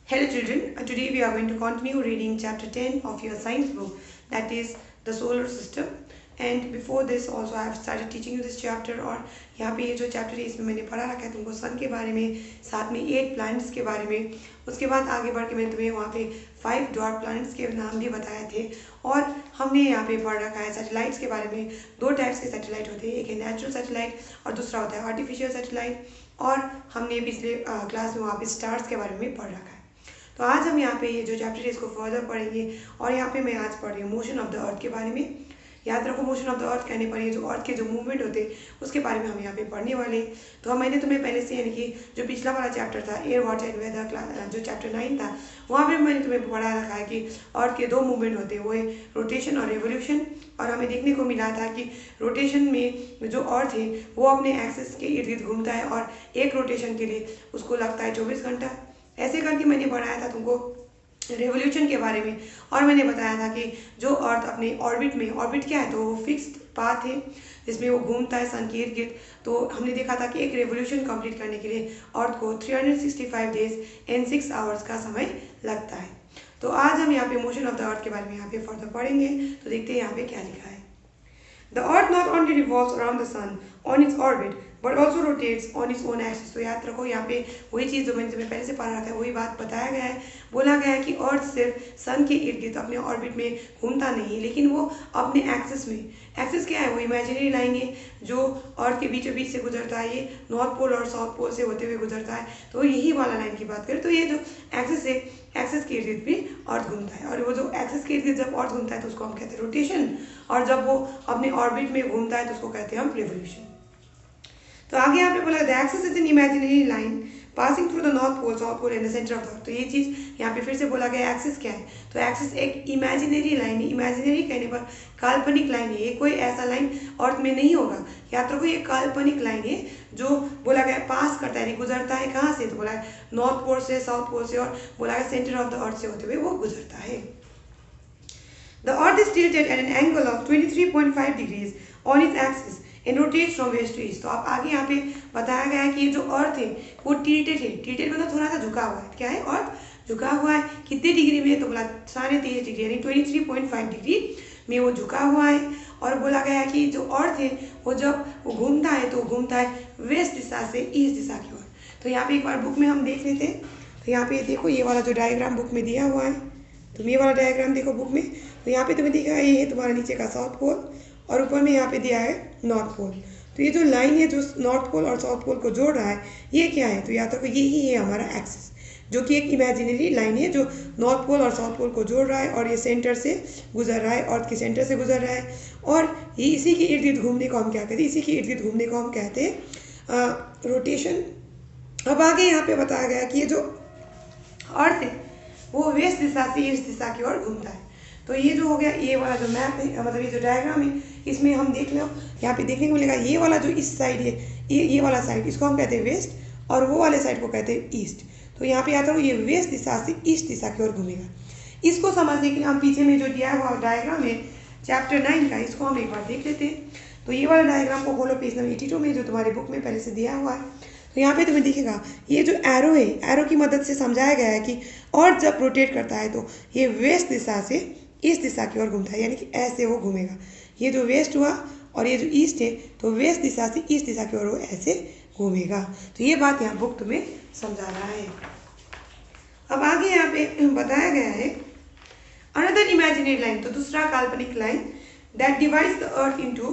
Hello children, today we are going to continue reading chapter 10 of your science book, that is the solar system. And before this also I have started teaching you this chapter, और यहाँ पे ये जो chapter है इसमें मैंने पढ़ा रखा है तुमको सन के बारे में, साथ में 8 प्लैनेट्स के बारे में। उसके बाद आगे बढ़ के मैंने तुम्हें वहाँ पे 5 डॉट प्लैनेट्स के नाम भी बताए थे। और हमने यहाँ पे पढ़ रखा है सैटेलाइट्स के बारे में। 2 टाइप्स के सैटेलाइट होते हैं, एक है नेचुरल सैटेलाइट और दूसरा होता है आर्टिफिशियल सैटेलाइट। और हमने पिछले क्लास में वहाँ पे स्टार्स के बारे में पढ़ रखा है। तो आज हम यहाँ पे ये जो चैप्टर है इसको फर्दर पढ़ेंगे। और यहाँ पे मैं आज पढ़ रही हूँ मोशन ऑफ द अर्थ के बारे में। याद रखो, मोशन ऑफ द अर्थ कहने पर ये जो अर्थ के जो मूवमेंट होते हैं उसके बारे में हम यहाँ पे पढ़ने वाले। तो मैंने तुम्हें पहले से यानी कि जो पिछला वाला चैप्टर था air water and weather class जो चैप्टर 9 था वहाँ पे मैंने तुम्हें पढ़ा रखा है कि अर्थ के 2 मूवमेंट होते हैं, वो है रोटेशन और रेवोल्यूशन। और हमें देखने को मिला था कि रोटेशन में जो अर्थ है वो अपने एक्सिस के इर्द गिर्द घूमता है और एक रोटेशन के लिए उसको लगता है 24 घंटा। ऐसे करके मैंने पढ़ाया था तुमको रेवोल्यूशन के बारे में। और मैंने बताया था कि जो अर्थ अपने ऑर्बिट में, ऑर्बिट क्या है तो वो फिक्स्ड पाथ है जिसमें वो घूमता है सन के इर्द गिर्द। तो हमने देखा था कि एक रेवोल्यूशन कंप्लीट करने के लिए अर्थ को 365 डेज एंड 6 आवर्स का समय लगता है। तो आज हम यहाँ पे मोशन ऑफ द अर्थ के बारे में यहाँ पे फर्दर पढ़ेंगे। तो देखते हैं यहाँ पे क्या लिखा है। The earth not only revolves around the sun on its orbit but also rotates on its own axis। तो याद रखो यहाँ पे वही चीज़ जो मैंने तुम्हें पहले से पढ़ा रखा है वही बात बताया गया है। बोला गया है कि अर्थ सिर्फ सन के इर्द गिर्द अपने ऑर्बिट में घूमता नहीं है, लेकिन वो अपने एक्सिस में, एक्सिस क्या है वो इमेजिनरी लाइन है जो अर्थ के बीचों बीच से गुजरता है, ये नॉर्थ पोल और साउथ पोल से होते हुए गुजरता है। तो यही वाला लाइन की बात करें तो ये जो एक्सिस है, एक्सिस के इर्द गिर्द भी अर्थ घूमता है। और वो जो एक्सिस के इर्द गिर्द जब अर्थ घूमता है तो उसको हम कहते हैं रोटेशन, और जब वो अपने ऑर्बिट में घूमता है तो उसको कहते हैं हम रिवोल्यूशन। तो आगे यहाँ पे बोला the axis is an imaginary line passing through the north pole, south pole and the centre of the earth. तो ये चीज़ यहाँ पे फिर से बोला गया एक्सिस क्या है तो एक्सिस एक इमेजिनरी लाइन है। इमेजिनरी कहने पर काल्पनिक लाइन है, ये कोई ऐसा लाइन अर्थ में नहीं होगा। याद रखो ये काल्पनिक लाइन है जो बोला गया पास करता है, गुजरता है कहाँ से तो बोला है नॉर्थ पोल से, साउथ पोल से, और बोला गया सेंटर ऑफ द अर्थ से होते हुए वो गुजरता है। The earth is tilted at an angle of 23.5 degrees on its axis and rotates from west to east। तो आप आगे यहाँ पे बताया गया है कि ये जो अर्थ है वो टिल्टेड है। टिल्टेड मतलब थोड़ा सा झुका हुआ है। क्या है? अर्थ झुका हुआ है। कितने डिग्री में तो बोला 23.5 डिग्री यानी 23.5 डिग्री में वो झुका हुआ है। और बोला गया है कि जो अर्थ है वो जब वो घूमता है तो घूमता है वेस्ट दिशा से ईस्ट दिशा की ओर। तो यहाँ पे एक बार बुक में हम देख लेते हैं। तो यहाँ पे देखो ये वाला जो डायग्राम बुक में दिया हुआ है, तुम ये वाला डायग्राम देखो बुक में। तो यहाँ पे तुम्हें दिखा ये है तुम्हारा नीचे का साउथ पोल और ऊपर में यहाँ पे दिया है नॉर्थ पोल। तो ये जो लाइन है जो नॉर्थ पोल और साउथ पोल को जोड़ रहा है ये क्या है तो या तो यही है हमारा एक्सिस, जो कि एक इमेजिनरी लाइन है जो नॉर्थ पोल और साउथ पोल को जोड़ रहा है और ये सेंटर से गुजर रहा है, अर्थ के सेंटर से गुजर रहा है। और ये इसी के इर्द गिर्द घूमने को हम क्या कहते हैं, इसी के इर्द गिर्द घूमने को हम कहते हैं रोटेशन। अब आगे यहाँ पे बताया गया कि ये जो अर्थ है वो वेस्ट दिशा से ईस्ट दिशा की ओर घूमता है। तो ये जो हो गया ये वाला जो मैप है, मतलब ये जो डायग्राम है इसमें हम देख लो यहाँ पे देखने को मिलेगा ये वाला जो इस साइड है, ये वाला साइड इसको हम कहते हैं वेस्ट और वो वाले साइड को कहते हैं ईस्ट। तो यहाँ पे आता हूँ ये वेस्ट दिशा से ईस्ट दिशा की ओर घूमेगा। इसको समझने के लिए हम पीछे में जो दिया हुआ डायग्राम है चैप्टर 9 का, इसको हम एक बार देख लेते हैं। तो ये वाला डायग्राम को खोलो पेज नंबर 82 में जो तुम्हारे बुक में पहले से दिया हुआ है। तो यहाँ पे तुम्हें दिखेगा ये जो एरो है, एरो की मदद से समझाया गया है कि अर्थ जब रोटेट करता है तो ये वेस्ट दिशा से ईस्ट दिशा की ओर घूमता है, यानी कि ऐसे वो घूमेगा। ये जो वेस्ट हुआ और ये जो ईस्ट है तो वेस्ट दिशा से ईस्ट दिशा की ओर वो ऐसे घूमेगा। तो ये बात यहाँ बुक तुम्हें समझा रहा है। अब आगे यहाँ पे बताया गया है अनदर इमेजिनरी लाइन, तो दूसरा काल्पनिक line that divides the earth into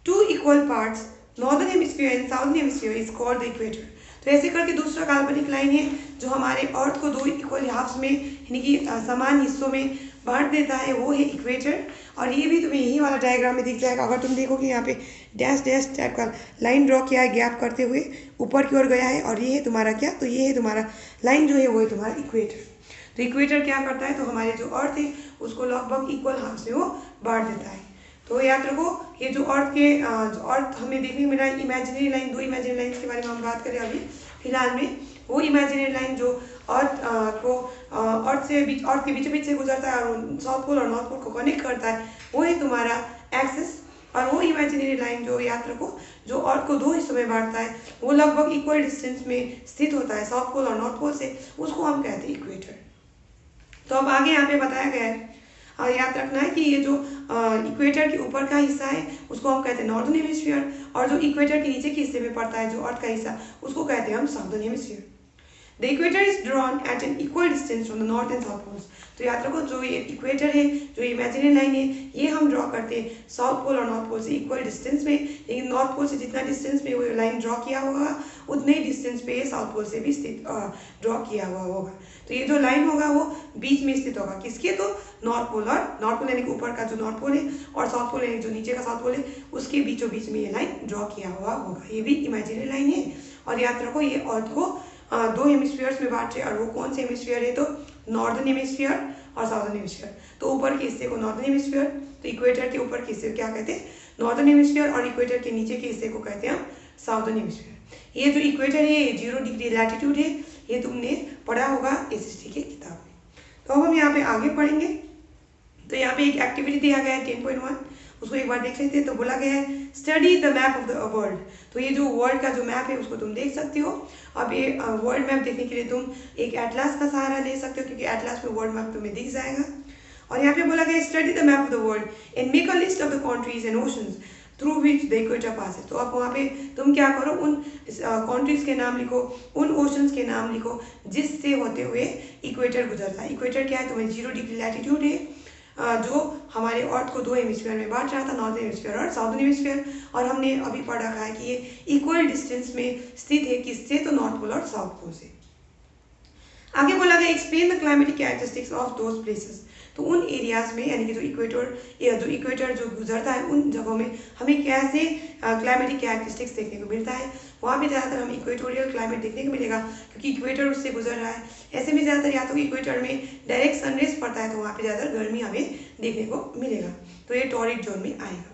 2 equal parts northern hemisphere and southern hemisphere is called the equator. तो ऐसे करके दूसरा काल्पनिक लाइन है जो हमारे अर्थ को 2 इक्वल हाफ्स में यानी कि समान हिस्सों में बांट देता है, वो है इक्वेटर। और ये भी तुम्हें यही वाला डायग्राम में दिख जाएगा। अगर तुम देखोगे यहाँ पे डैश डैश टाइप का लाइन ड्रॉ किया है गैप करते हुए ऊपर की ओर गया है, और ये है तुम्हारा क्या तो ये है तुम्हारा लाइन जो है वो है तुम्हारा इक्वेटर। तो इक्वेटर क्या करता है तो हमारे जो अर्थ है उसको लगभग इक्वल हाफ में वो बांट देता है। तो याद रखो ये जो अर्थ के जो अर्थ हमें देखने को मिला है इमेजिनरी लाइन, 2 इमेजिनरी लाइन के बारे में हम बात करें अभी फिलहाल में। वो इमेजिनरी लाइन जो अर्थ को अर्थ के बीचों बीच से गुजरता है और साउथ पोल और नॉर्थ पोल को कनेक्ट करता है वो है तुम्हारा एक्सिस। और वो इमेजिनरी लाइन जो यात्रा को जो अर्थ को 2 हिस्सों में बांटता है वो लगभग इक्वल डिस्टेंस में स्थित होता है साउथ पोल और नॉर्थ पोल से, उसको हम कहते हैं इक्वेटर। तो अब आगे यहाँ पे बताया गया है, याद रखना है कि ये जो इक्वेटर के ऊपर का हिस्सा है उसको हम कहते हैं नॉर्दर्न हेमिस्फीयर, और जो इक्वेटर के नीचे के हिस्से में पड़ता है जो अर्थ का हिस्सा उसको कहते हैं हम southern hemisphere. The equator is drawn at an equal distance from the north and south poles. तो याद रखो जो ये इक्वेटर है, जो इमेजिनरी लाइन है, ये हम ड्रॉ करते हैं साउथ पोल और नॉर्थ पोल से इक्वल डिस्टेंस में, लेकिन नॉर्थ पोल से जितना डिस्टेंस में वो लाइन ड्रॉ किया होगा उतने ही डिस्टेंस पे साउथ पोल से भी स्थित ड्रॉ किया हुआ होगा। तो ये जो लाइन होगा वो बीच में स्थित होगा, किसके? तो नॉर्थ पोल और नॉर्थ पोल यानी कि ऊपर का जो नॉर्थ पोल है और साउथ पोल यानी जो नीचे का साउथ पोल है उसके बीचों बीच में ये लाइन ड्रॉ किया हुआ होगा। ये भी इमेजिनरी लाइन है और याद रखो ये अर्थ को 2 हेमिस्फीयर्स में बांट रहे हैं, और वो कौन से हेमिस्फीयर है? तो नॉर्दर्न हेमिस्फीयर और साउदर्न हेमिस्फीयर। तो ऊपर के हिस्से को नॉर्दर्न हेमिस्फीयर, तो इक्वेटर के ऊपर के हिस्से को क्या कहते हैं? नॉर्दर्न हेमिस्फीयर, और इक्वेटर के नीचे के हिस्से को कहते हैं हम साउदर्न हेमिस्फीयर। ये जो इक्वेटर है ये 0 डिग्री लैटिट्यूड है, ये तुमने पढ़ा होगा SST की किताब में। तो अब हम यहाँ पे आगे पढ़ेंगे। तो यहाँ पे एक एक्टिविटी दिया गया है 10.1, उसको एक बार देख लेते हैं। तो बोला गया है study the map of the world. तो ये जो वर्ल्ड का जो मैप है उसको तुम देख सकते हो। अब ये वर्ल्ड मैप देखने के लिए तुम एक एटलास का सहारा ले सकते हो, क्योंकि एटलास में वर्ल्ड मैप तुम्हें दिख जाएगा। और यहाँ पे बोला गया study the map of the world and make a list of the countries and oceans through which the equator passes. तो अब वहाँ पे तुम क्या करो, उन कंट्रीज के नाम लिखो, उन ओशंस के नाम लिखो जिससे होते हुए इक्वेटर गुजरता है। इक्वेटर क्या है? तुम्हें 0 डिग्री लैटिट्यूड है जो हमारे अर्थ को 2 हेमिस्फीयर में बांट रहा था, नॉर्दर्न हेमिस्फीयर और साउदर्न हेमिस्फीयर। और हमने अभी पढ़ रखा है कि ये इक्वल डिस्टेंस में स्थित है, किससे? तो नॉर्थ पोल और साउथ पोल से। आगे बोला गया explain the climatic characteristics of those places. तो उन एरियाज में यानी कि जो इक्वेटर जो गुजरता है उन जगहों में हमें कैसे क्लाइमेटिक कैरेक्टरिस्टिक्स देखने को मिलता है। वहाँ पे ज़्यादातर हमें इक्वेटोरियल क्लाइमेट देखने को मिलेगा, क्योंकि इक्वेटर उससे गुजर रहा है। ऐसे में ज़्यादातर या तो इक्वेटर में डायरेक्ट सनरेज पड़ता है तो वहाँ पे ज़्यादातर गर्मी हमें देखने को मिलेगा, तो ये टॉरिड जोन में आएगा।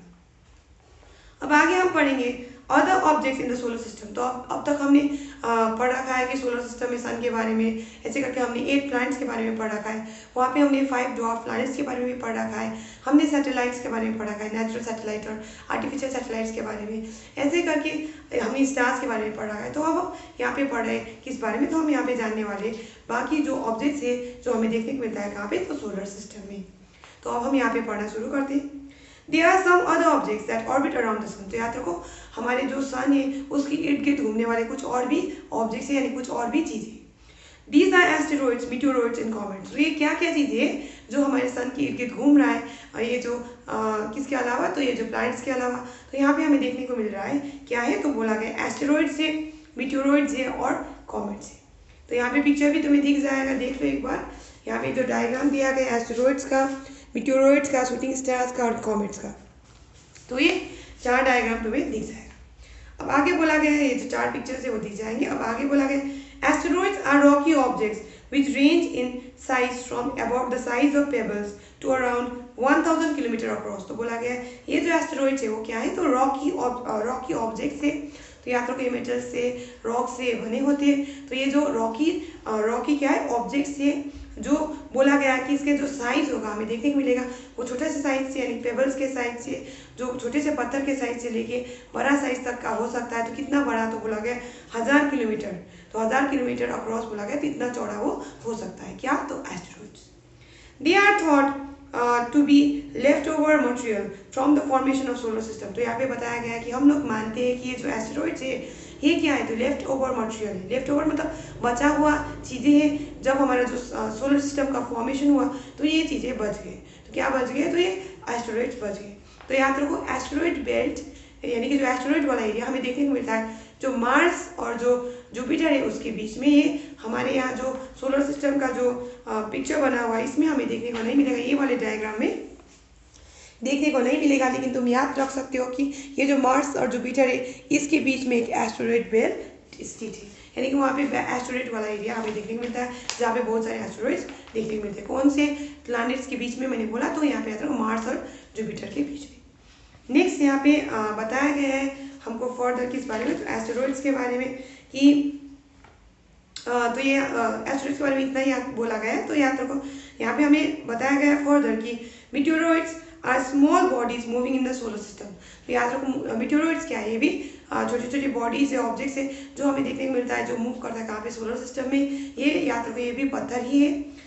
अब आगे हम पढ़ेंगे other objects in the solar system. तो अब तक हमने पढ़ रखा है कि सोलर सिस्टम में सन के बारे में, ऐसे करके हमने 8 प्लैनेट्स के बारे में पढ़ रखा है। वहाँ पे हमने 5 ड्वार्फ प्लैनेट्स के बारे में भी पढ़ रखा है। हमने सैटेलाइट्स के बारे में पढ़ रखा है, नेचुरल सैटेलाइट और आर्टिफिशियल सैटेलाइट्स के बारे में। ऐसे करके हमने स्टार्स के बारे में पढ़ रखा है। तो अब हम यहाँ पे पढ़ रहे हैं किस बारे में? तो हम यहाँ पे जानने वाले बाकी जो ऑब्जेक्ट्स है जो हमें देखने को मिलता है कहाँ पे? तो सोलर सिस्टम में। तो अब हम यहाँ पे पढ़ना शुरू करते हैं। There are some other objects that orbit around the sun। तो याद रखो हमारे जो सन है उसके इर्द गिर्द घूमने वाले कुछ और भी ऑब्जेक्ट्स हैं, यानी कुछ और भी चीज़ें। These are asteroids, meteoroids and comets। तो ये क्या क्या चीज़ें हैं जो हमारे सन के इर्द गिर्द घूम रहा है, और ये जो किसके अलावा? तो ये जो प्लैनेट्स के अलावा। तो यहाँ पे हमें देखने को मिल रहा है क्या है? तो बोला गया एस्टेरॉइड्स है, मीटेरोइड्स है और कॉमेट्स है। तो यहाँ पे पिक्चर भी तुम्हें दिख जाएगा, देख लो एक बार। यहाँ पे जो डायग्राम दिया गया एस्टेरॉइड्स का, मीटेरोइड्स का, शूटिंग स्टार्स का और कॉमेट्स का, तो ये 4 डायग्राम तुम्हें दिख जाएगा। अब आगे बोला गया है ये जो 4 पिक्चर्स है वो दिख जाएंगे। अब आगे बोला गया asteroids are rocky objects which range in size from about the size of pebbles to around 1000 kilometre across. तो बोला गया है ये जो एस्टेरॉइड्स है वो क्या है? तो रॉकी ऑब्जेक्ट्स है। तो याद रखो ये मेटल से, रॉक से बने होते हैं। तो ये जो रॉकी क्या है? ऑब्जेक्ट्स है जो बोला गया है कि इसके जो साइज होगा हमें देखने को मिलेगा वो छोटे से साइज से, यानी पेबल्स के साइज से, जो छोटे से पत्थर के साइज से लेके बड़ा साइज तक का हो सकता है। तो कितना बड़ा? तो बोला गया 1000 किलोमीटर। तो 1000 किलोमीटर अक्रॉस बोला गया, तो इतना चौड़ा वो हो सकता है। क्या? तो asteroids. They are thought to be left over material from the formation of solar system. तो यहाँ पे बताया गया है कि हम लोग मानते हैं कि ये जो एस्टेरॉइड्स है ये क्या है? तो लेफ्ट ओवर मटेरियल है। लेफ्ट ओवर मतलब बचा हुआ चीज़ें हैं। जब हमारा जो सोलर सिस्टम का फॉर्मेशन हुआ तो ये चीज़ें बच गए। तो क्या बच गए? तो ये एस्टेरॉइड्स बच गए। तो याद रखो एस्टेरॉइड बेल्ट यानी कि जो एस्टेरॉइड वाला एरिया हमें देखने को मिलता है जो मार्स और जो जुपिटर है उसके बीच में, ये हमारे यहाँ जो सोलर सिस्टम का जो पिक्चर बना हुआ है इसमें हमें देखने को नहीं मिलेगा। ये वाले डायग्राम में देखने को नहीं मिलेगा, लेकिन तुम याद रख सकते हो कि ये जो मार्स और जुपिटर है इसके बीच में एक एस्टेरॉइड बेल्ट स्थित है, यानी कि वहाँ पे एस्टेरॉइड वाला एरिया हमें देखने को मिलता है जहाँ पे बहुत सारे एस्टेरॉइड्स देखने को मिलते हैं। कौन से प्लैनेट्स के बीच में? मैंने बोला तो यहाँ पे आता है मार्स और जुपिटर के बीच में। नेक्स्ट यहाँ पे बताया गया है हमको फर्दर किस बारे में? तो एस्टेरॉइड्स के बारे में कि तो ये एस्टेरॉइड्स के बारे में इतना ही बोला गया है। तो याद रखो यहाँ पे हमें बताया गया है फर्दर कि meteoroids are small bodies moving in the solar system. तो याद रखो मीटियोरॉइड्स क्या है, ये भी छोटी छोटी बॉडीज है, ऑब्जेक्ट्स है जो हमें देखने को मिलता है, जो मूव करता है कहाँ पे, सोलर सिस्टम में। ये याद रखो ये भी पत्थर ही है।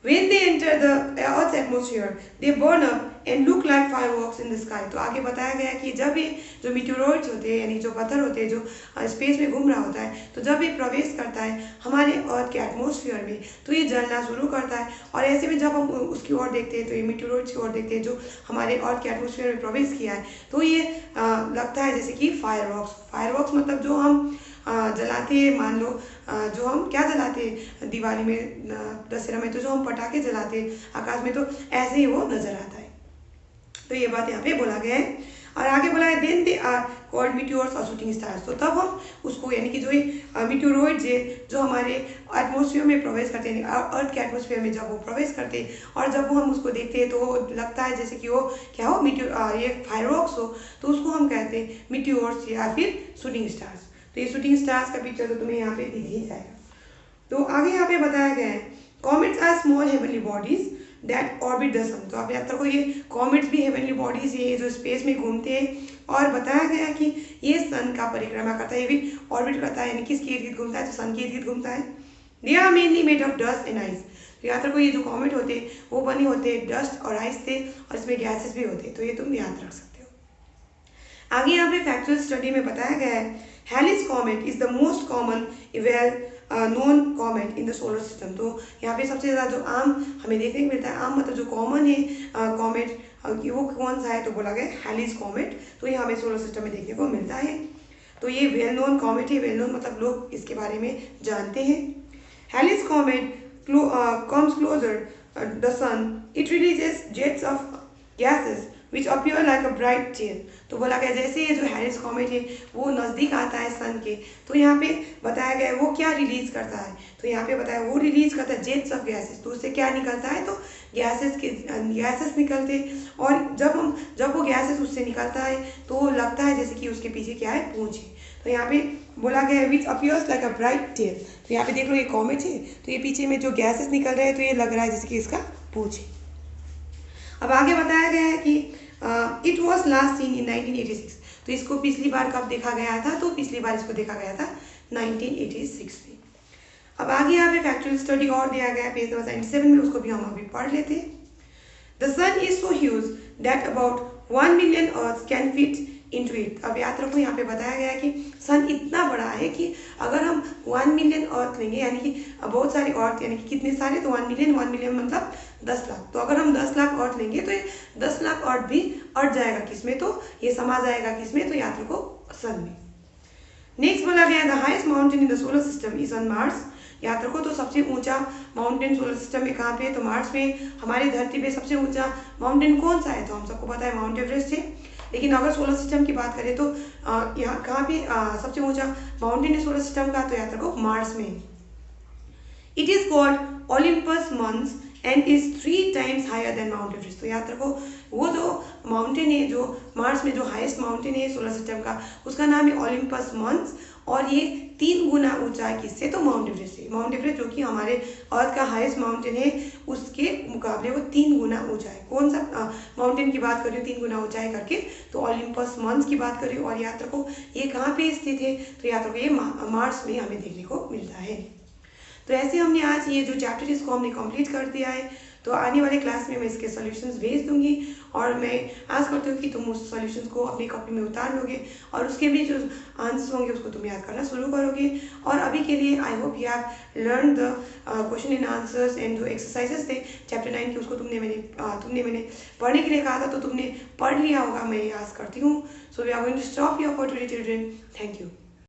When they enter the Earth's atmosphere, they burn up and look like fireworks in the sky। तो आगे बताया गया कि जब ये जो मीटियोरॉइड्स होते हैं यानी जो पत्थर होते हैं जो स्पेस में घूम रहा होता है, तो जब ये प्रवेश करता है हमारे अर्थ के एटमॉस्फेयर में तो ये जलना शुरू करता है। और ऐसे में जब हम उसकी ओर देखते हैं तो ये मीटियोरॉइड्स की ओर देखते हैं जो हमारे अर्थ के एटमॉस्फेयर में प्रवेश किया है, तो ये लगता है जैसे कि फायरवर्क्स। फायरवर्क्स मतलब जो हम जलाते हैं, मान लो जो हम क्या जलाते हैं दिवाली में, दशहरा में, तो जो हम पटाखे जलाते हैं आकाश में, तो ऐसे ही वो नजर आता है। तो ये बात यहाँ पे बोला गया है। और आगे बोला है then they are called meteors और शूटिंग स्टार्स। तो तब हम उसको यानी कि जो ये मीटियोरॉइड्स है जो हमारे एटमॉस्फेयर में प्रवेश करते हैं, अर्थ के एटमॉस्फेयर में जब वो प्रवेश करते हैं और जब वो हम उसको देखते हैं तो वो लगता है जैसे कि वो क्या हो, ये फायरवर्क्स हो, तो उसको हम कहते हैं मीटियोर्स या फिर शूटिंग स्टार्स। तो ये शूटिंग स्टार्स का पिक्चर तो तुम्हें यहाँ पे दिख ही जाएगा। तो आगे यहाँ पे बताया गया है comets are small heavenly bodies that orbit the sun. तो आप याद रखो ये कॉमेट्स भी हेवनली बॉडीज है जो स्पेस में घूमते हैं, और बताया गया कि ये सन का परिक्रमा करता है, ये भी ऑर्बिट करता है, यानी किसके इर्द गिर्द घूमता है, तो सन के इर्द गिर्द घूमता है। They are mainly made of dust and ice. तो याद रखो ये जो कॉमेट होते हैं वो बने होते हैं डस्ट और आइस से, और इसमें गैसेस भी होते हैं, तो ये तुम याद रख सकते हो। आगे यहाँ पे फैक्चुअल स्टडी में बताया गया है Halley's comet is the most common well known comet in the solar system। तो यहाँ पे सबसे ज़्यादा जो आम हमें देखने को मिलता है, आम मतलब जो कॉमन है कॉमेट, वो कौन सा है, तो बोला गया Halley's comet। तो ये हमें सोलर सिस्टम में देखने को मिलता है। तो ये वेल नोन कॉमेट है, वेल नोन मतलब लोग इसके बारे में जानते हैं। Halley's comet comes closer the sun, it releases jets of gases which appear like a bright tail। तो बोला गया जैसे ये जो हैलिस कॉमेट है वो नज़दीक आता है सन के, तो यहाँ पे बताया गया है वो क्या रिलीज करता है, तो यहाँ पे बताया वो रिलीज करता है जेट्स ऑफ गैसेस। तो उससे क्या निकलता है, तो गैसेस निकलते, और जब वो गैसेस उससे निकलता है तो लगता है जैसे कि उसके पीछे क्या है, पूंछ है। तो यहाँ पे बोला गया है which appears like a bright tail. तो यहाँ पे देख लो ये कॉमेट है, तो ये पीछे में जो गैसेस निकल रहे हैं तो ये लग रहा है जैसे कि इसका पूंछ है। अब आगे बताया गया है कि it was last seen in 1986। तो इसको पिछली बार कब देखा गया था, तो पिछली बार इसको देखा गया था 1986 में। अब आगे यहाँ पे फैक्चुअल स्टडी और दिया गया है पेज नंबर 97 में, उसको भी हम अभी पढ़ लेते हैं। The sun is so huge that about 1 million earth can fit into it. अब याद रखो यहाँ पे बताया गया है कि सन इतना बड़ा है कि अगर हम 1 मिलियन अर्थ लेंगे, यानी कि बहुत सारे अर्थ, यानी कि कितने सारे, तो 1 मिलियन मतलब 10 लाख। तो अगर हम 10 लाख अर्थ लेंगे तो ये 10 लाख अर्थ भी अट जाएगा किसमें, तो ये समा जाएगा किसमें, तो याद रखो सन में। नेक्स्ट बोला गया the highest mountain in the solar system is on Mars. याद रखो तो सबसे ऊंचा माउंटेन सोलर सिस्टम में कहाँ पे है, तो मार्स में। हमारी धरती पे सबसे ऊंचा माउंटेन कौन सा है, तो हम सबको पता है माउंट एवरेस्ट है। लेकिन अगर सोलर सिस्टम की बात करें तो यहाँ कहाँ पे सबसे ऊंचा माउंटेन है सोलर सिस्टम का, तो याद रखो मार्स में। It is called Olympus Mons and is 3 times higher than Mount Everest. तो याद रखो वो जो माउंटेन है जो मार्स में जो हाईएस्ट माउंटेन है सोलर सिस्टम का, उसका नाम है ओलिम्पस मॉन्स, और ये 3 गुना ऊंचा है किससे, तो माउंट एवरेस्ट से। माउंट एवरेस्ट जो कि हमारे अर्थ का हाईएस्ट माउंटेन है उसके मुकाबले वो 3 गुना ऊंचा है। कौन सा माउंटेन की बात कर रही हूँ 3 गुना ऊंचा है करके, तो ओलिम्पस मॉन्स की बात कर रही हूँ। और याद रखो ये कहाँ पे स्थित है, तो याद रखो ये मार्स में हमें देखने को मिलता है। तो ऐसे हमने आज ये जो चैप्टर इसको हमने कंप्लीट कर दिया है। तो आने वाले क्लास में मैं इसके सॉल्यूशंस भेज दूंगी, और मैं आशा करती हूँ कि तुम उस सॉल्यूशंस को अपनी कॉपी में उतार लोगे और उसके भी जो आंसर्स होंगे उसको तुम याद करना शुरू करोगे। और अभी के लिए I hope you have learn the question and answers and जो एक्सरसाइजेस थे चैप्टर 9 के, उसको तुमने मैंने पढ़ने के लिए कहा था, तो तुमने पढ़ लिया होगा मैं आशा करती हूँ। So we are going to stop here for today children. Thank you.